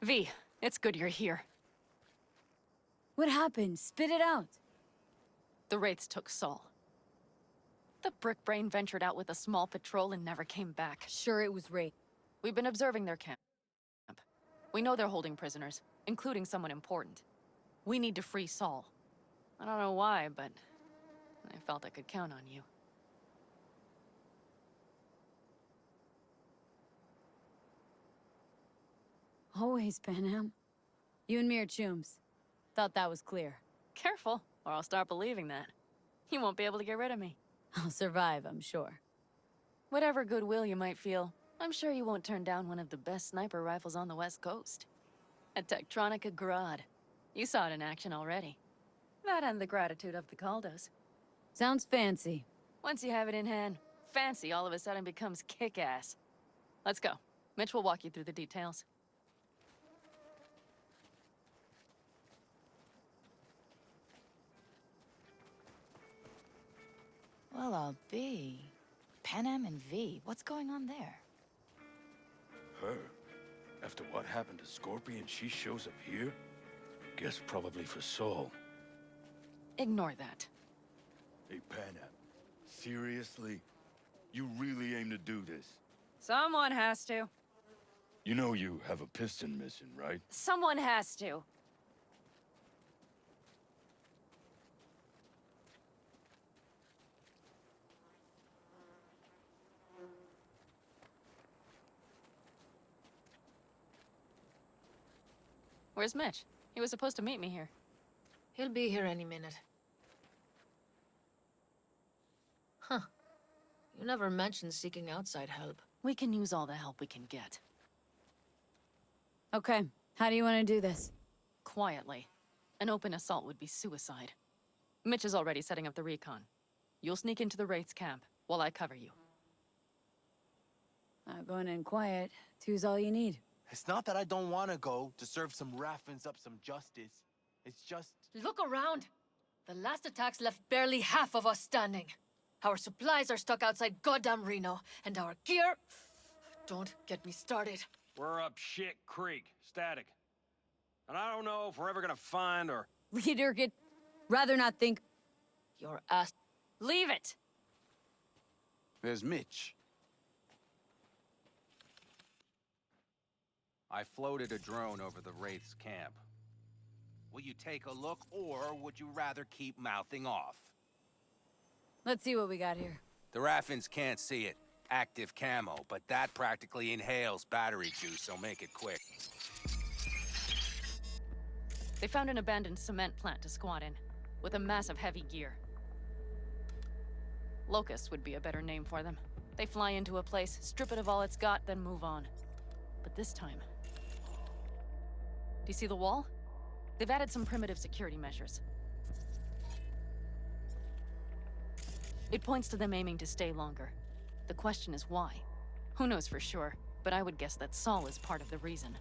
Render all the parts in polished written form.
V, it's good you're here. What happened? Spit it out. The Wraiths took Saul. The brick brain ventured out with a small patrol and never came back. Sure, it was Ray. We've been observing their camp. We know they're holding prisoners, including someone important. We need to free Saul. I don't know why, but I felt I could count on you. Always, Panam. You and me are chums. Thought that was clear. Careful, or I'll start believing that. You won't be able to get rid of me. I'll survive, I'm sure. Whatever goodwill you might feel, I'm sure you won't turn down one of the best sniper rifles on the West Coast. A Tektronica Grad. You saw it in action already. That and the gratitude of the Caldos. Sounds fancy. Once you have it in hand, fancy all of a sudden becomes kick-ass. Let's go. Mitch will walk you through the details. Well, I'll be. Panam and V, what's going on there? Her? After what happened to Scorpion, she shows up here? Guess probably for Saul. Ignore that. Hey, Panam. Seriously? You really aim to do this? Someone has to. You know you have a piston missing, right? Someone has to. Where's Mitch? He was supposed to meet me here. He'll be here any minute. Huh. You never mentioned seeking outside help. We can use all the help we can get. Okay, how do you want to do this? Quietly. An open assault would be suicide. Mitch is already setting up the recon. You'll sneak into the Wraith's camp, while I cover you. Going in quiet. Two's all you need. It's not that I don't want to go to serve some Raffins up some justice. It's just... Look around! The last attacks left barely half of us standing. Our supplies are stuck outside goddamn Reno, and our gear... Don't get me started. We're up Shit Creek, static. And I don't know if we're ever gonna find or... Leader, get... Rather not think... Your ass... Leave it! There's Mitch. I floated a drone over the Wraith's camp. Will you take a look, or would you rather keep mouthing off? Let's see what we got here. The Raffins can't see it. Active camo, but that practically inhales battery juice, so make it quick. They found an abandoned cement plant to squat in, with a massive heavy gear. Locusts would be a better name for them. They fly into a place, strip it of all it's got, then move on. But this time... Do you see the wall? They've added some primitive security measures. It points to them aiming to stay longer. The question is why? Who knows for sure, but I would guess that Saul is part of the reason.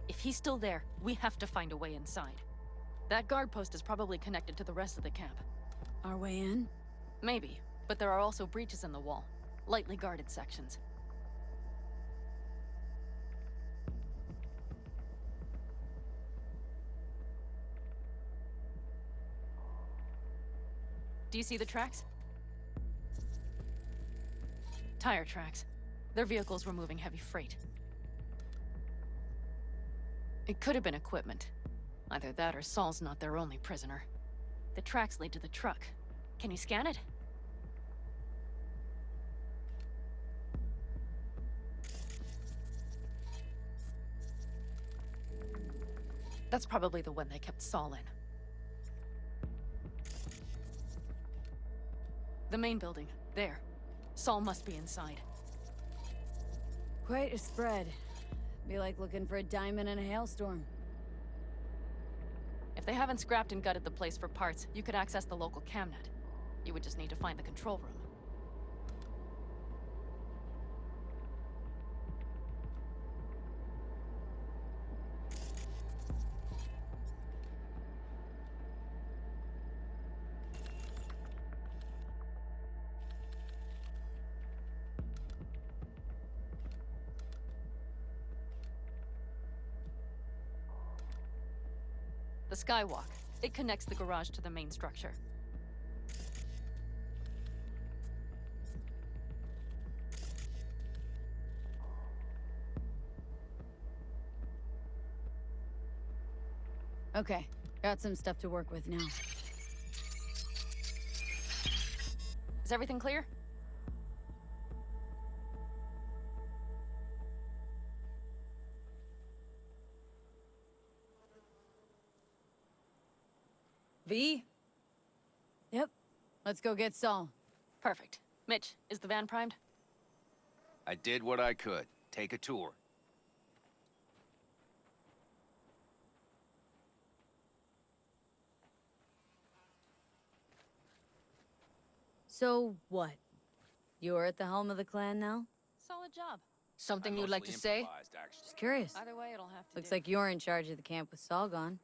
If he's still there, we have to find a way inside. That guard post is probably connected to the rest of the camp. Our way in? Maybe, but there are also breaches in the wall. Lightly guarded sections. Do you see the tracks? Tire tracks. Their vehicles were moving heavy freight. It could have been equipment. Either that or Saul's not their only prisoner. The tracks lead to the truck. Can you scan it? That's probably the one they kept Saul in. The main building. There. Saul must be inside. Quite a spread. Be like looking for a diamond in a hailstorm. If they haven't scrapped and gutted the place for parts, you could access the local camnet. You would just need to find the control room. The skywalk. It connects the garage to the main structure. Okay, got some stuff to work with now. Is everything clear? V? Yep. Let's go get Saul. Perfect. Mitch, is the van primed? I did what I could. Take a tour. So, what? You're at the helm of the clan now? Solid job. Something I you'd like to mostly say? improvised, actually. Just curious. Either way, it'll have to Looks do. like you're in charge of the camp with Saul gone.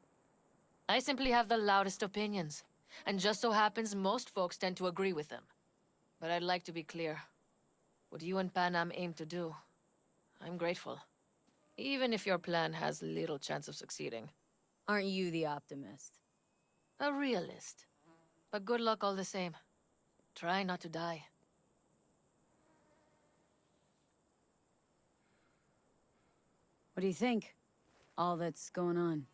I simply have the loudest opinions, and just so happens most folks tend to agree with them. But I'd like to be clear. What you and Panam aim to do, I'm grateful. Even if your plan has little chance of succeeding. Aren't you the optimist? A realist. But good luck all the same. Try not to die. What do you think? All that's going on.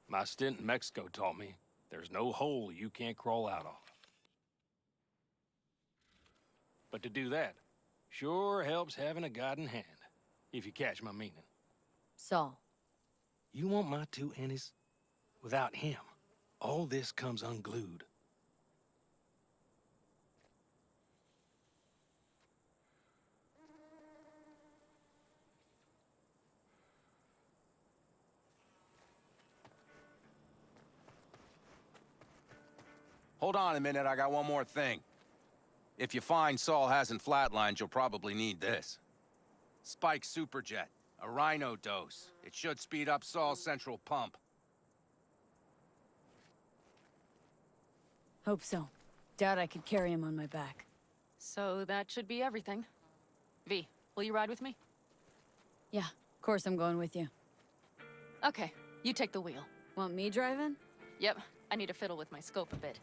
My stint in Mexico taught me there's no hole you can't crawl out of. But to do that, sure helps having a guiding hand, if you catch my meaning. Saul. You want my two Ennis? Without him, all this comes unglued. Hold on a minute, I got one more thing. If you find Saul hasn't flatlined, you'll probably need this. Spike Superjet, a Rhino dose. It should speed up Saul's central pump. Hope so. Doubt I could carry him on my back. So that should be everything. V, will you ride with me? Yeah, of course I'm going with you. Okay, you take the wheel. Want me driving? Yep, I need to fiddle with my scope a bit.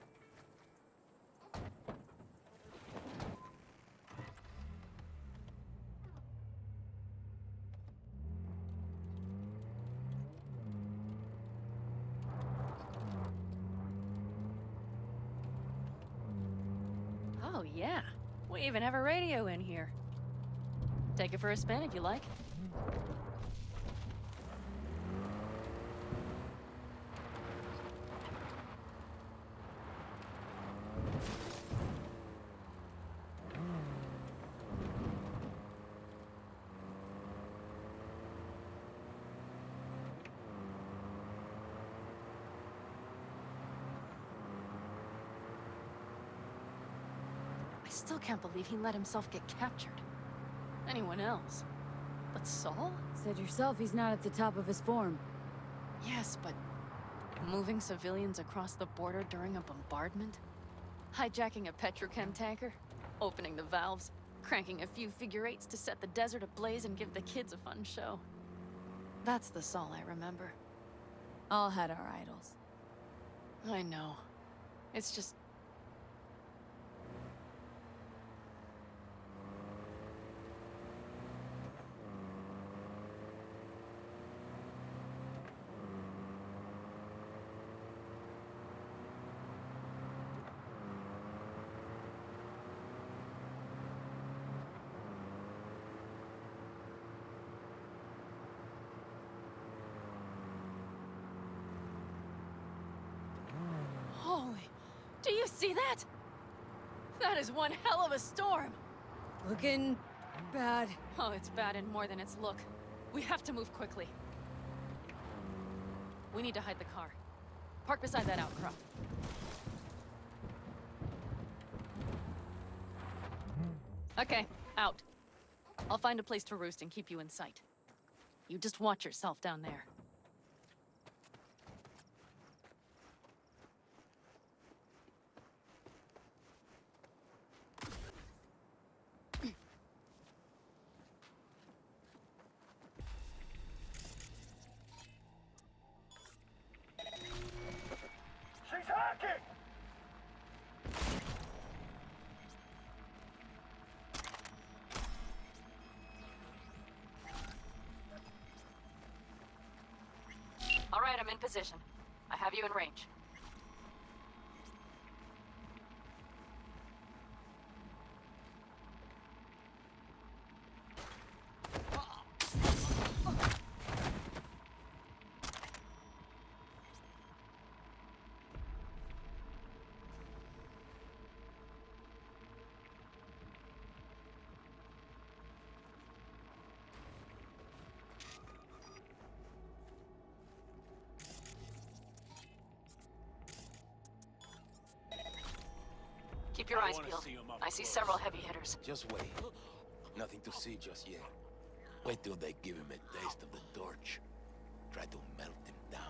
Oh yeah, we even have a radio in here. Take it for a spin if you like. I still can't believe he let himself get captured. Anyone else? But Saul? Said yourself he's not at the top of his form. Yes, but moving civilians across the border during a bombardment? Hijacking a petrochem tanker? Opening the valves? Cranking a few figure eights to set the desert ablaze and give the kids a fun show? That's the Saul I remember. All had our idols. I know. It's just... Holy... Do you see that? That is one hell of a storm! Looking bad. Oh, it's bad in more than its look. We have to move quickly. We need to hide the car. Park beside that outcrop. Okay, out. I'll find a place to roost and keep you in sight. You just watch yourself down there. position. I have you in range. Keep your eyes peeled. I see several heavy hitters. Just wait. Nothing to see just yet. Wait till they give him a taste of the torch. Try to melt him down.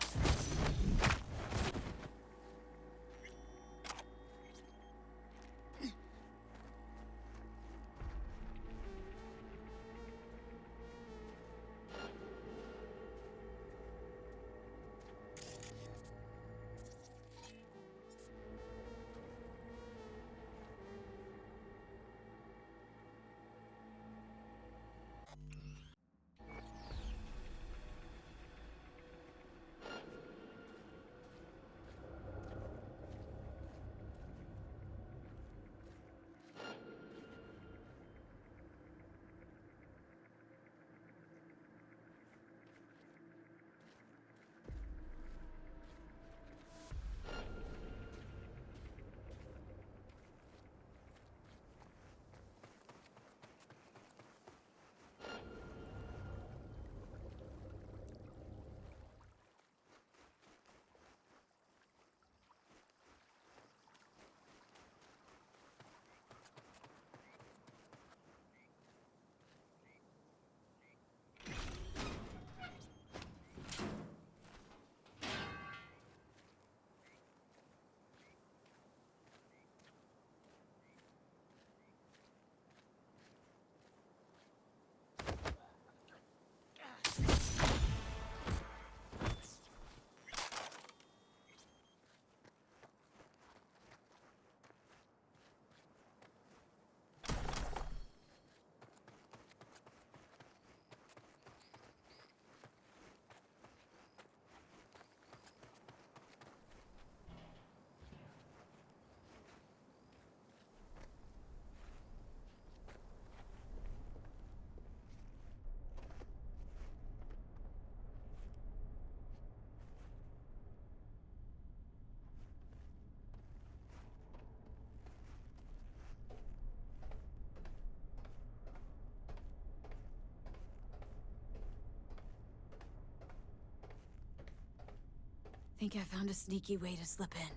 Think I found a sneaky way to slip in.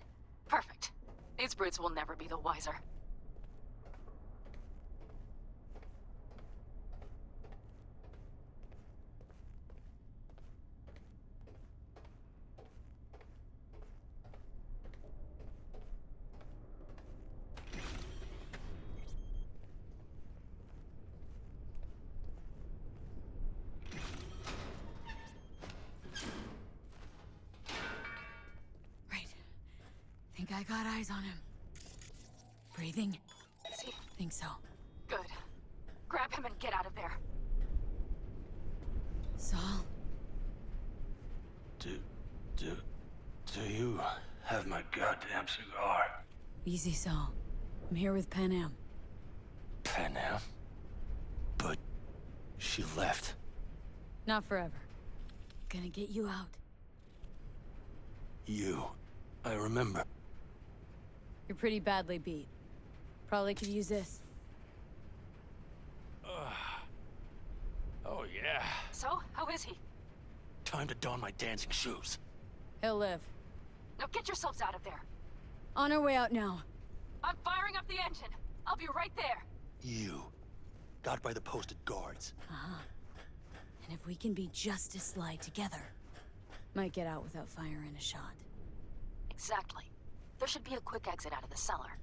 Perfect. These brutes will never be the wiser. Right. Think I got eyes on him. Breathing? Is he? Think so. Good. Grab him and get out of there. Saul? Do you have my goddamn cigar? Easy, Saul. I'm here with Pan Am. Pan Am? But she left. Not forever. Gonna get you out. You. I remember. You're pretty badly beat. Probably could use this. Oh, yeah. So, how is he? Time to don my dancing shoes. He'll live. Now get yourselves out of there. On our way out now. I'm firing up the engine. I'll be right there. You. Got by the posted guards. Uh-huh. And if we can be just as sly together, might get out without firing a shot. Exactly. There should be a quick exit out of the cellar.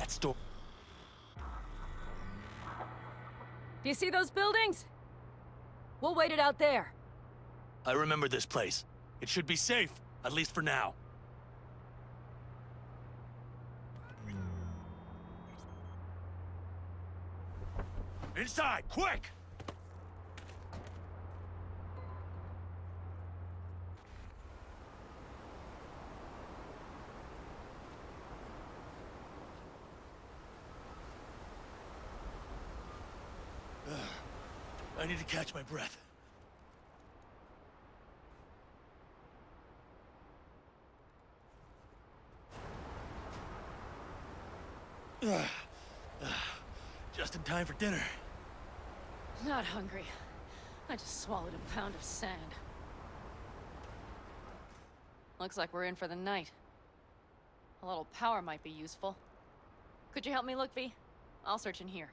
That store. Do you see those buildings? We'll wait it out there. I remember this place. It should be safe, at least for now. Inside, quick! I need to catch my breath. Just in time for dinner. Not hungry. I just swallowed a pound of sand. Looks like we're in for the night. A little power might be useful. Could you help me look, V? I'll search in here.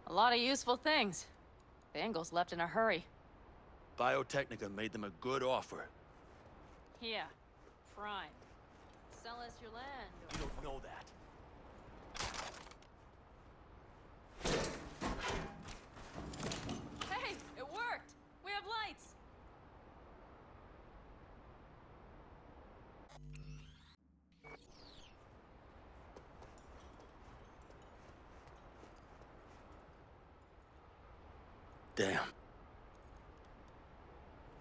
A lot of useful things. Bangles left in a hurry. Biotechnica made them a good offer. Yeah, prime. Sell us your land. You don't know that. Hey, it worked! We have lights! Damn.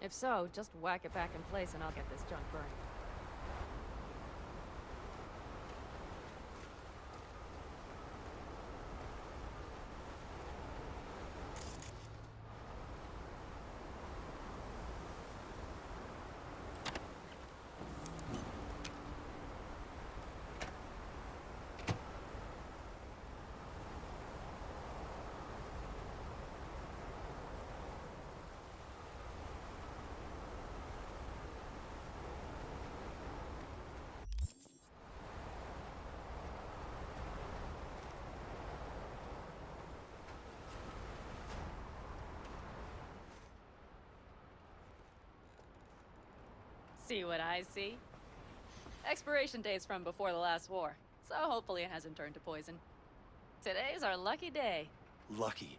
If so, just whack it back in place and I'll get this junk burning. See what I see? Expiration date's from before the last war, so hopefully it hasn't turned to poison. Today's our lucky day. Lucky.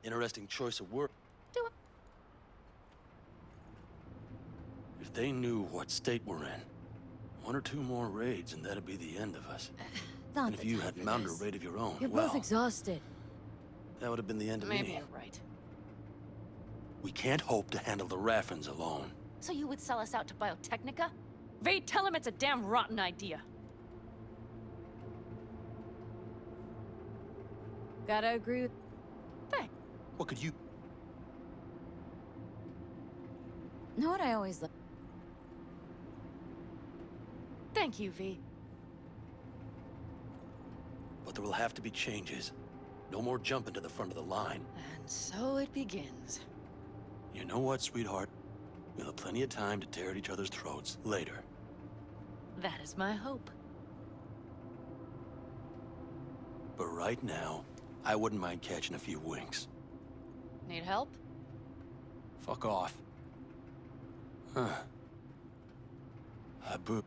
Interesting choice of word. Do it. If they knew what state we're in, one or two more raids and that'd be the end of us. Not And if the you time had for mounted this. a raid of your own, You're well, both exhausted. that would have been the end of Maybe me. you're right. We can't hope to handle the Raffens alone. So you would sell us out to Biotechnica? Vade, tell him it's a damn rotten idea. Gotta agree with... Thanks. What could you... Know what I always look... Thank you, V. But there will have to be changes. No more jumping to the front of the line. And so it begins. You know what, sweetheart? We'll have plenty of time to tear at each other's throats later. That is my hope. But right now, I wouldn't mind catching a few winks. Need help? Fuck off. Huh. Habu.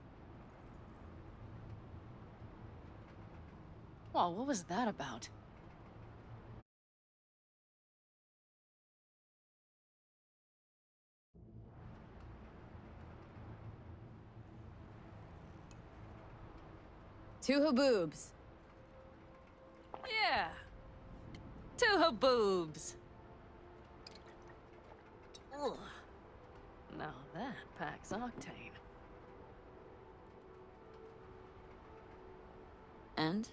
Well, what was that about? Two haboobs. Yeah. Two haboobs. Ugh. Now that packs octane. And?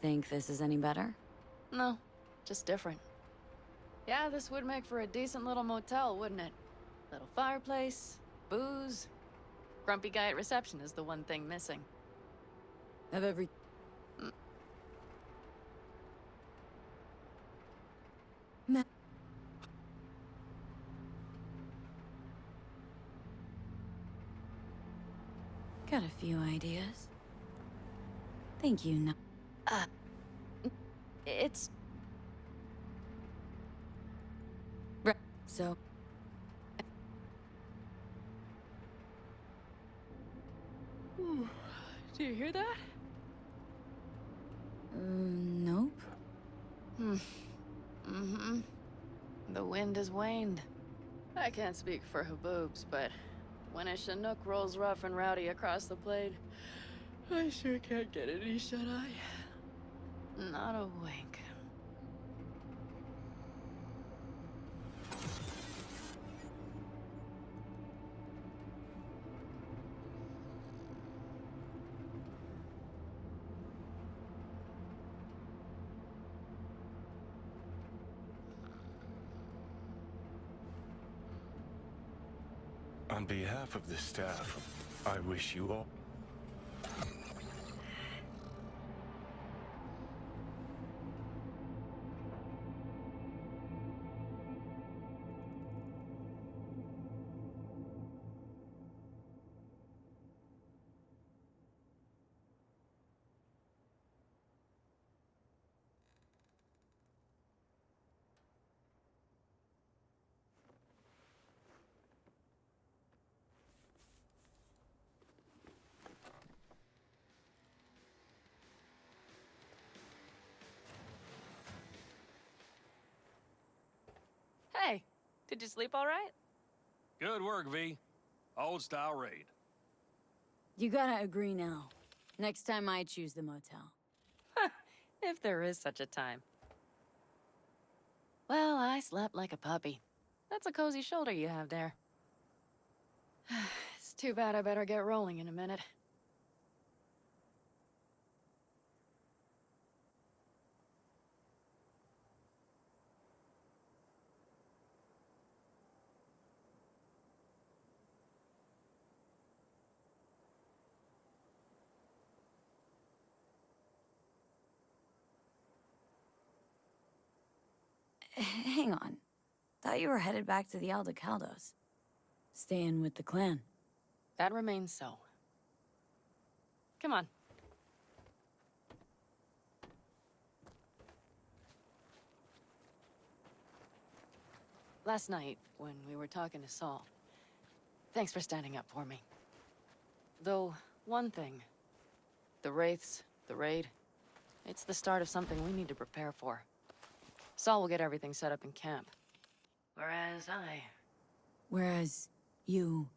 Think this is any better? No, just different. Yeah, this would make for a decent little motel, wouldn't it? Little fireplace, booze. Grumpy guy at reception is the one thing missing. Of every... Ma- Got a few ideas. Think you know. It's... Right. So, Do you hear that? Nope. Mm-hmm. The wind has waned. I can't speak for Haboobs, but when a Chinook rolls rough and rowdy across the plain, I sure can't get any shut-eye. Not a wink. On behalf of the staff, I wish you all... Hey, did you sleep all right? Good work, V. Old style raid. You gotta agree now. Next time I choose the motel. If there is such a time. Well, I slept like a puppy. That's a cozy shoulder you have there. It's too bad I better get rolling in a minute. Hang on. Thought you were headed back to the Aldecaldos. Staying with the clan. That remains so. Come on. Last night, when we were talking to Saul, thanks for standing up for me. Though, one thing. The Wraiths, the raid, it's the start of something we need to prepare for. Saul will get everything set up in camp. Whereas, you...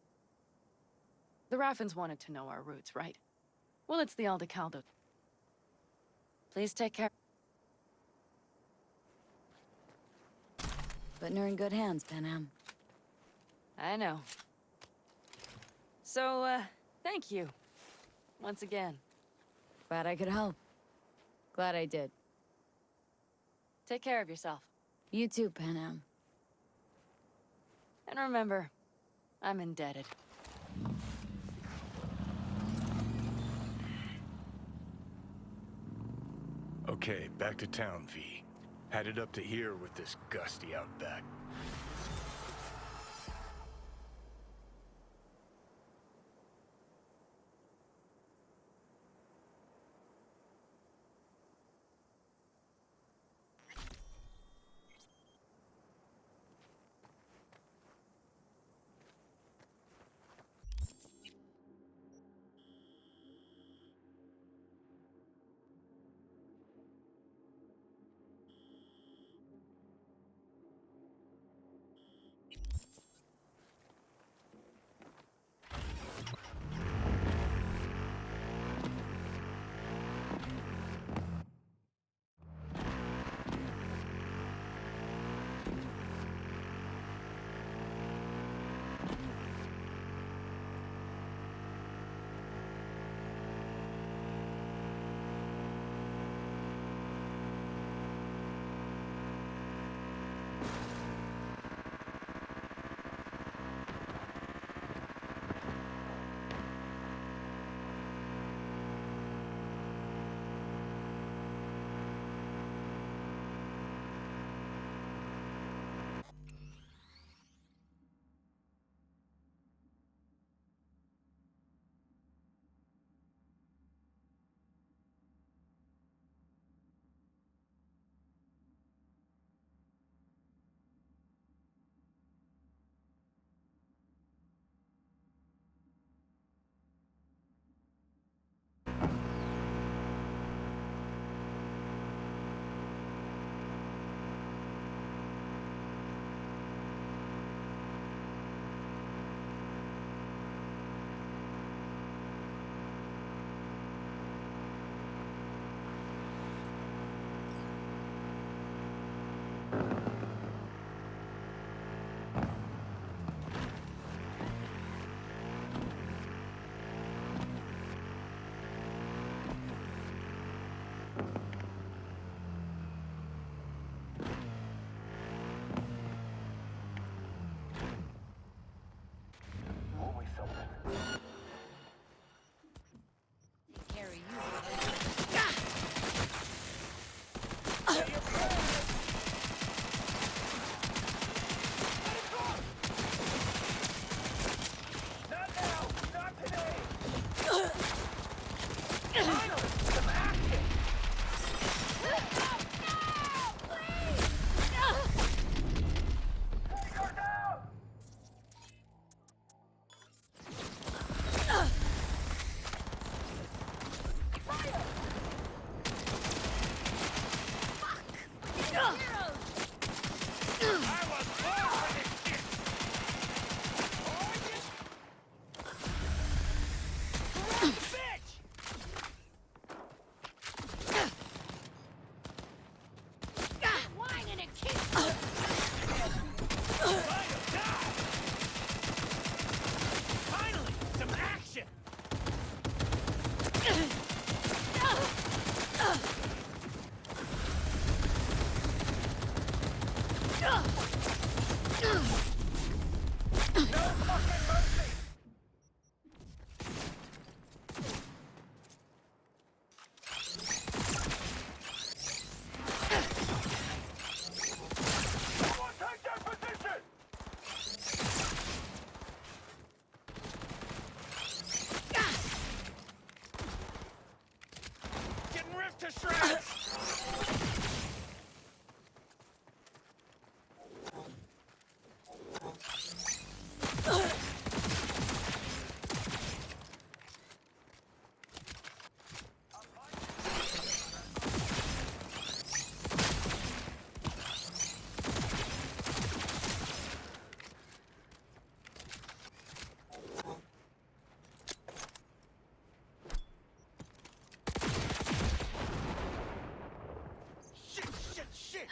The Raffins wanted to know our roots, right? Well, it's the Aldecaldo. Please take care. Putting her in good hands, Panam. I know. So, thank you. Once again. Glad I could help. Glad I did. Take care of yourself. You too, Panam. And remember, I'm indebted. Okay, back to town, V. Headed up to here with this gusty outback. Getting ripped to shreds! Shit!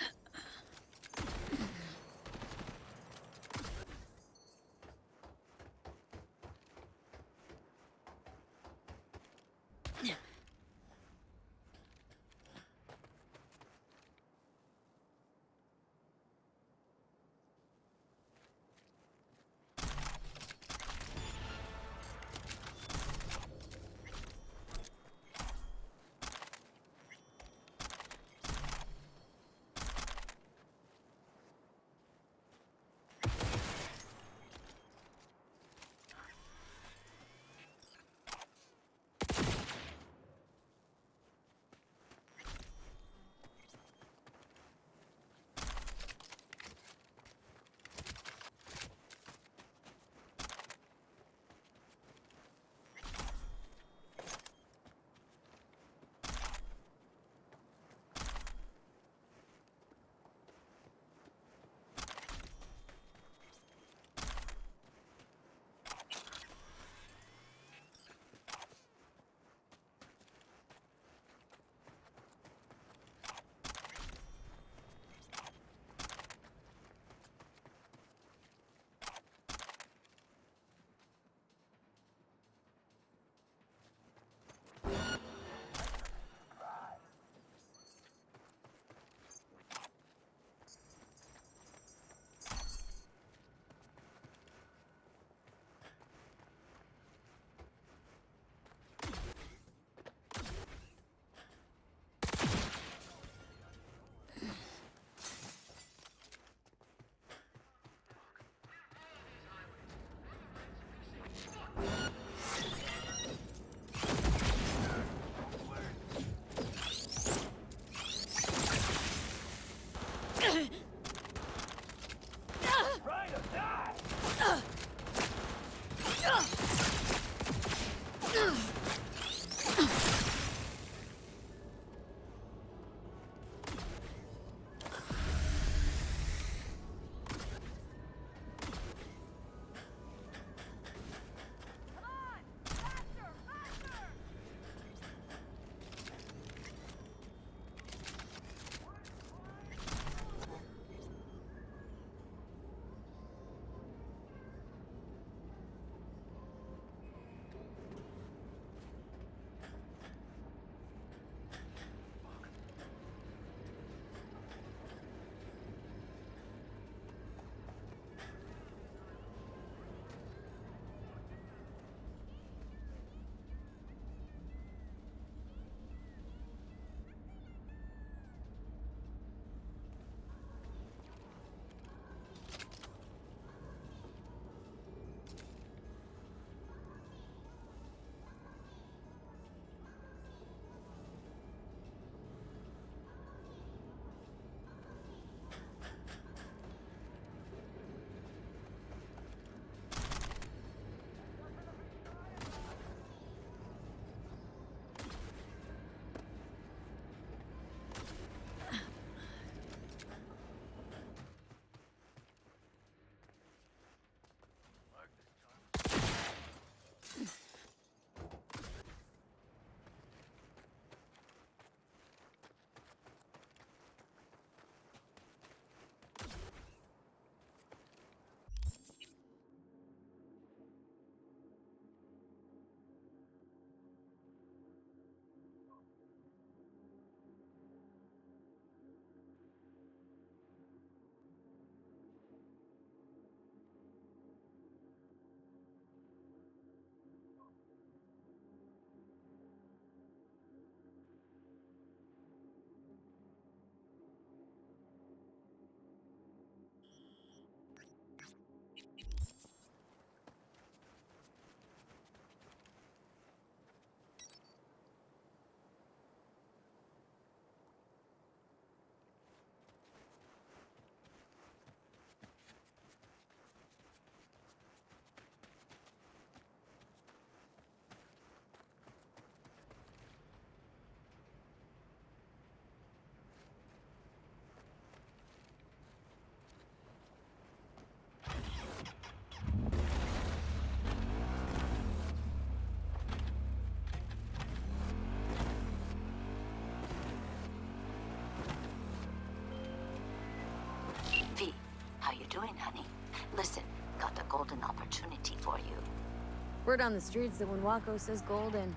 Word on the streets that when Waco says golden,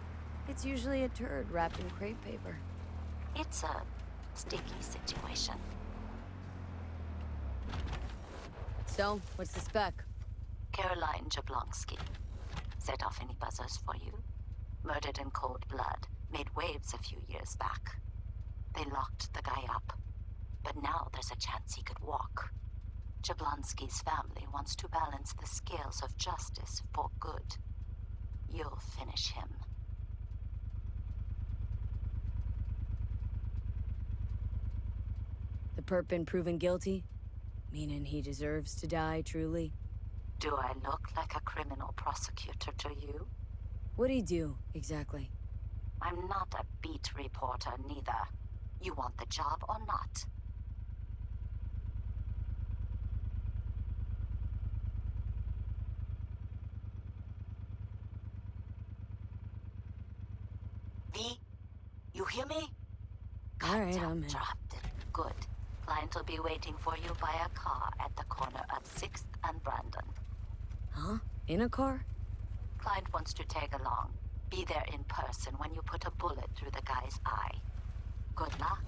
it's usually a turd wrapped in crepe paper. It's a sticky situation. So, what's the spec? Caroline Jablonski. Set off any buzzers for you? Murdered in cold blood. Made waves a few years back. They locked the guy up. But now there's a chance he could walk. Jablonski's family wants to balance the scales of justice for good. You'll finish him. The perp been proven guilty? Meaning he deserves to die, truly? Do I look like a criminal prosecutor to you? What'd he do, exactly? I'm not a beat reporter, neither. You want the job or not? V, you hear me? All right, Goddamn, I'm in. dropped it. Good. Client will be waiting for you by a car at the corner of 6th and Brandon. Huh? In a car? Client wants to tag along. Be there in person when you put a bullet through the guy's eye. Good luck.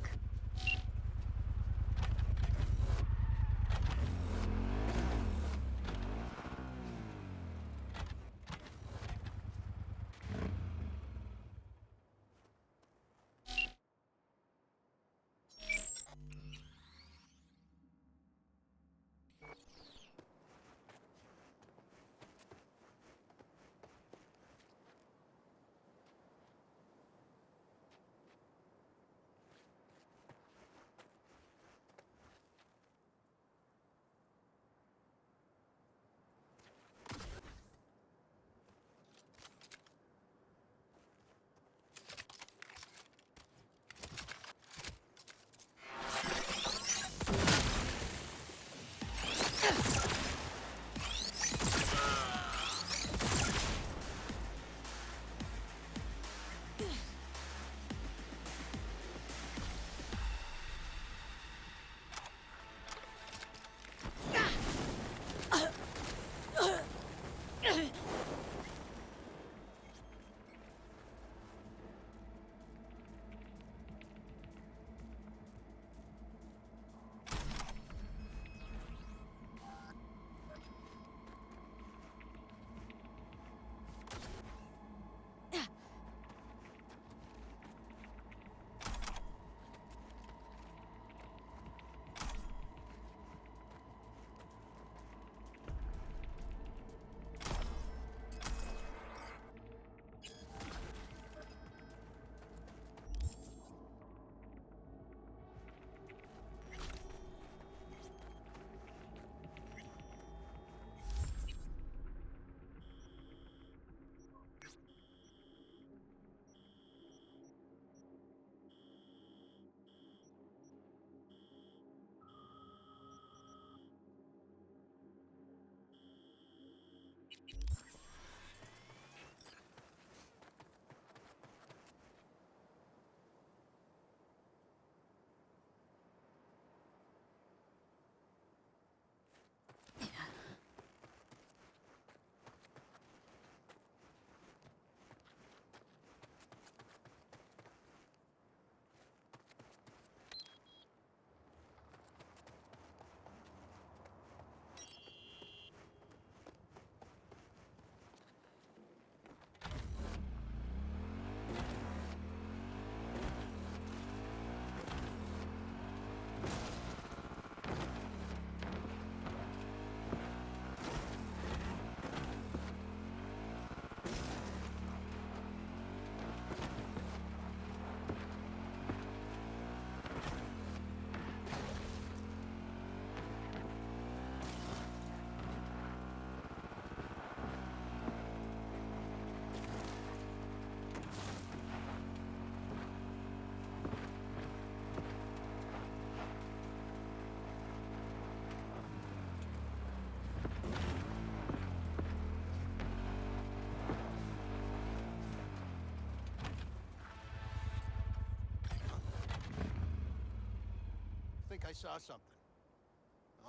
Think I saw something.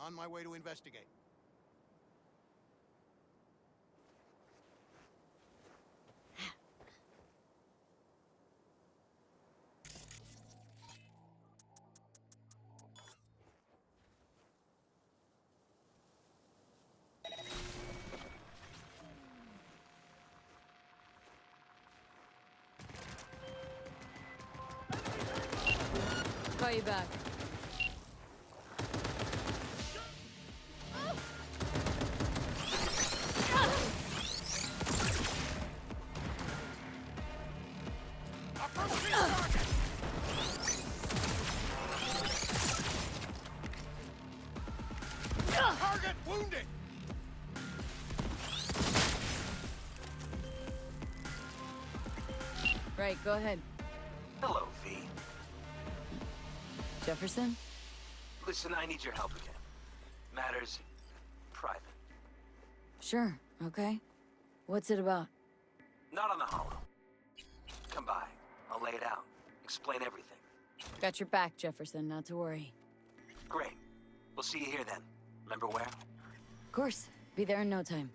On my way to investigate. Stay back. Target wounded! Right, go ahead. Hello, V. Jefferson? Listen, I need your help again. Matters private. Sure, okay. What's it about? Not on the hollow. Come by. I'll lay it out. Explain everything. Got your back, Jefferson, not to worry. Great. We'll see you here then. Remember where? Of course. Be there in no time.